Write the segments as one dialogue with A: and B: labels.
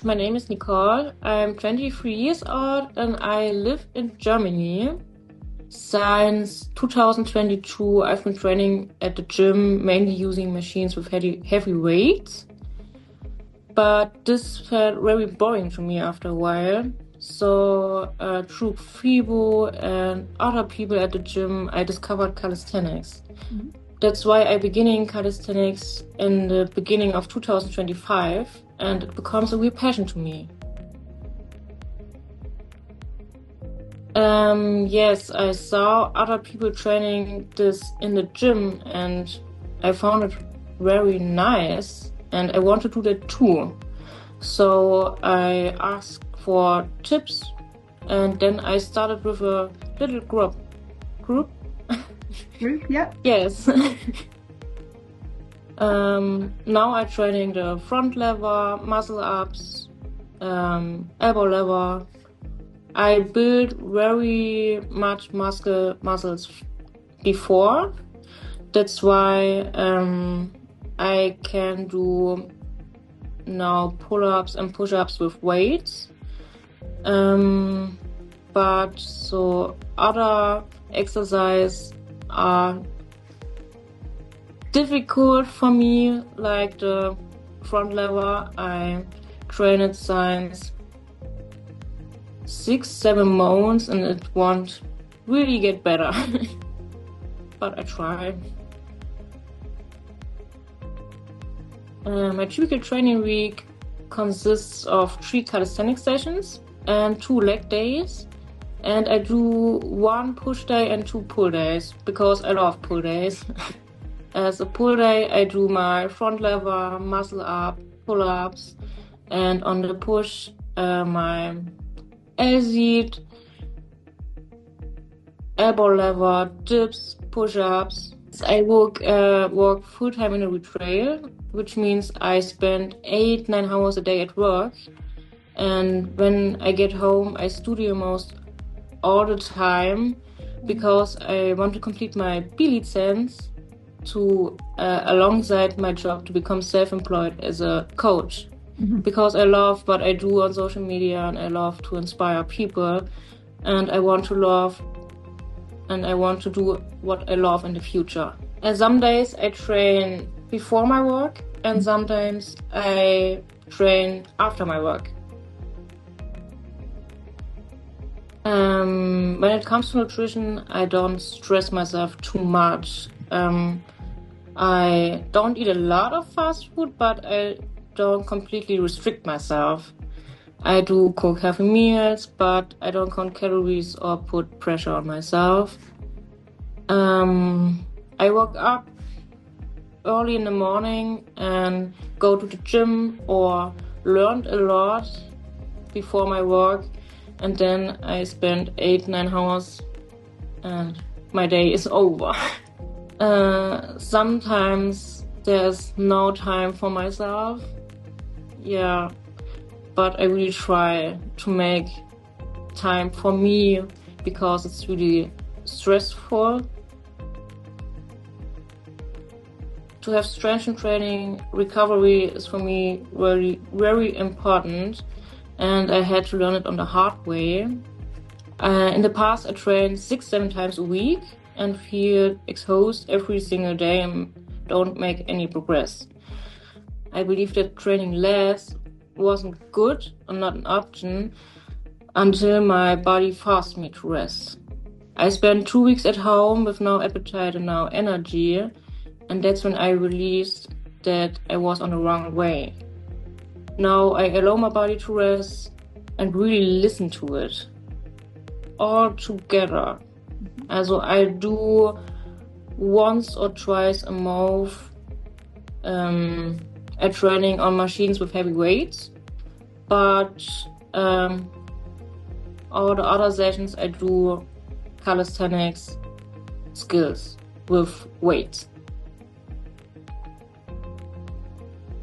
A: My name is Nicole. I'm 23 years old and I live in Germany. Since 2022, I've been training at the gym, mainly using machines with heavy weights. But this felt very boring to me after a while. So through Fibo and other people at the gym, I discovered calisthenics. That's why I beginning calisthenics in the beginning of 2025, and it becomes a real passion to me. Yes, I saw other people training this in the gym and I found it very nice and I want to do that too. So I asked for tips and then I started with a little group. Group?
B: Yeah.
A: Yes. Now I'm training the front lever, muscle ups, elbow lever. I built very much muscles before. That's why I can do now pull-ups and push-ups with weights. But so other exercise are difficult for me, like the front lever. I train it since 6-7 months and it won't really get better. But I try. My typical training week consists of 3 calisthenics sessions and 2 leg days. And I do 1 push day and 2 pull days because I love pull days. As a pull day, I do my front lever, muscle up, pull-ups, and on the push, my L-seat, elbow lever, dips, push-ups. I work full-time in a retail, which means I spend 8-9 hours a day at work. And when I get home, I study most all the time because I want to complete my B license to alongside my job to become self-employed as a coach. Because I love what I do on social media and I love to inspire people and I want to do what I love in the future. And some days I train before my work and sometimes I train after my work. When it comes to nutrition, I don't stress myself too much. I don't eat a lot of fast food, but I don't completely restrict myself. I do cook healthy meals, but I don't count calories or put pressure on myself. I wake up early in the morning and go to the gym or learned a lot before my work. And then I spend 8-9 hours and my day is over. Sometimes there's no time for myself. Yeah, but I really try to make time for me because it's really stressful. To have strength and training, recovery is for me very, very important. And I had to learn it on the hard way. In the past, I trained 6-7 times a week and feel exhausted every single day and don't make any progress. I believe that training less wasn't good or not an option until my body forced me to rest. I spent 2 weeks at home with no appetite and no energy, and that's when I realized that I was on the wrong way. Now I allow my body to rest and really listen to it all together. Also I do once or twice a month a training on machines with heavy weights, but all the other sessions I do calisthenics skills with weights.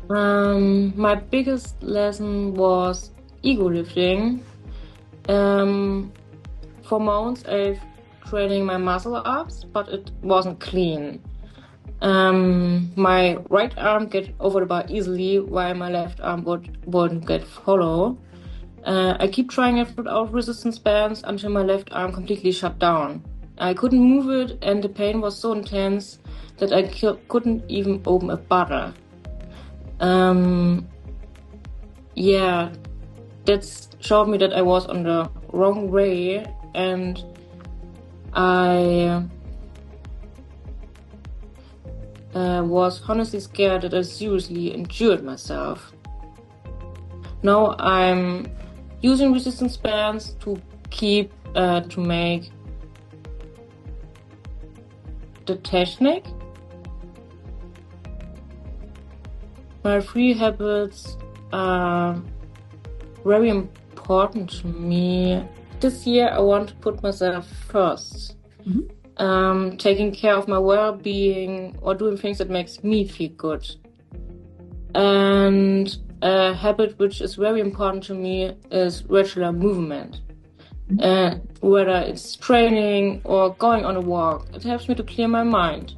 A: My biggest lesson was ego lifting. For months I've training my muscle ups, but it wasn't clean. My right arm get over the bar easily, while my left arm wouldn't get follow. I keep trying it without resistance bands until my left arm completely shut down. I couldn't move it, and the pain was so intense that I couldn't even open a bottle. Yeah, that showed me that I was on the wrong way, and I was honestly scared that I seriously injured myself. Now I'm using resistance bands to make the technique. My free habits are very important to me. This year I want to put myself first. Taking care of my well-being or doing things that makes me feel good. And a habit which is very important to me is regular movement. Whether it's training or going on a walk, it helps me to clear my mind.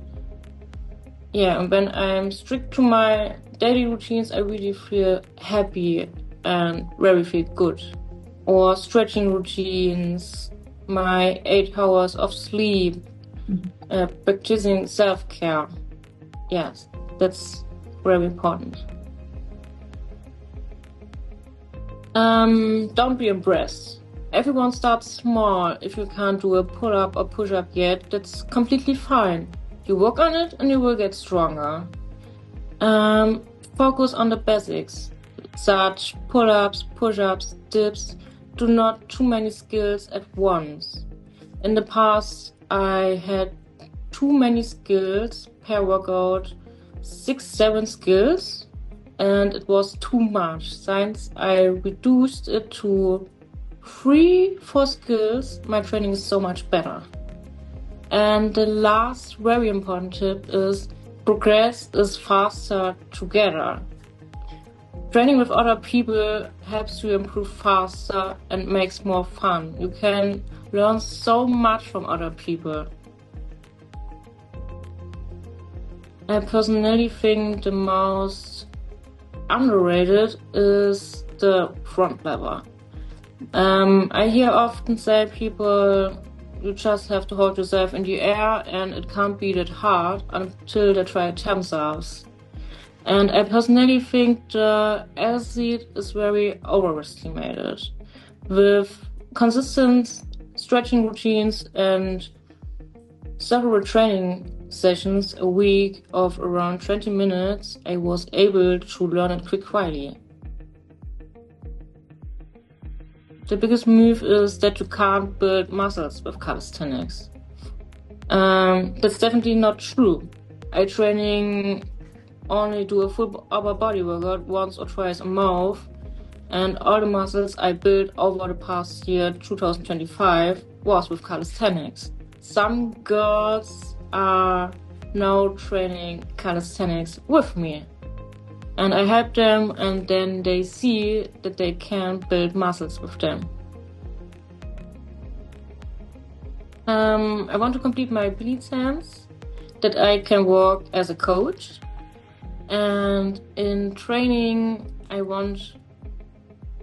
A: Yeah, and when I'm strict to my daily routines, I really feel happy and very feel good. Or stretching routines, my 8 hours of sleep, practicing self-care. Yes, that's very important. Don't be impressed. Everyone starts small. If you can't do a pull-up or push-up yet, that's completely fine. You work on it and you will get stronger. Focus on the basics, such pull-ups, push-ups, dips. Do not too many skills at once. In the past, I had too many skills per workout, 6-7 skills, and it was too much. Since I reduced it to 3-4 skills, my training is so much better. And the last very important tip is progress is faster together. Training with other people helps you improve faster and makes more fun. You can learn so much from other people. I personally think the most underrated is the front lever. I hear often say people, you just have to hold yourself in the air and it can't be that hard until they try it themselves. And I personally think the athlete is very overestimated. With consistent stretching routines and several training sessions a week of around 20 minutes, I was able to learn it quickly. The biggest myth is that you can't build muscles with calisthenics. That's definitely not true. I training only do a full upper body workout once or twice a month, and all the muscles I built over the past year, 2025, was with calisthenics. Some girls are now training calisthenics with me, and I help them, and then they see that they can build muscles with them. I want to complete my license that I can work as a coach, and in training I want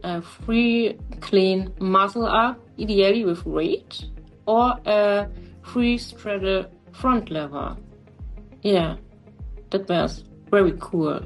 A: a free clean muscle up, ideally with weight, or a free straddle front lever. Yeah, that was very cool.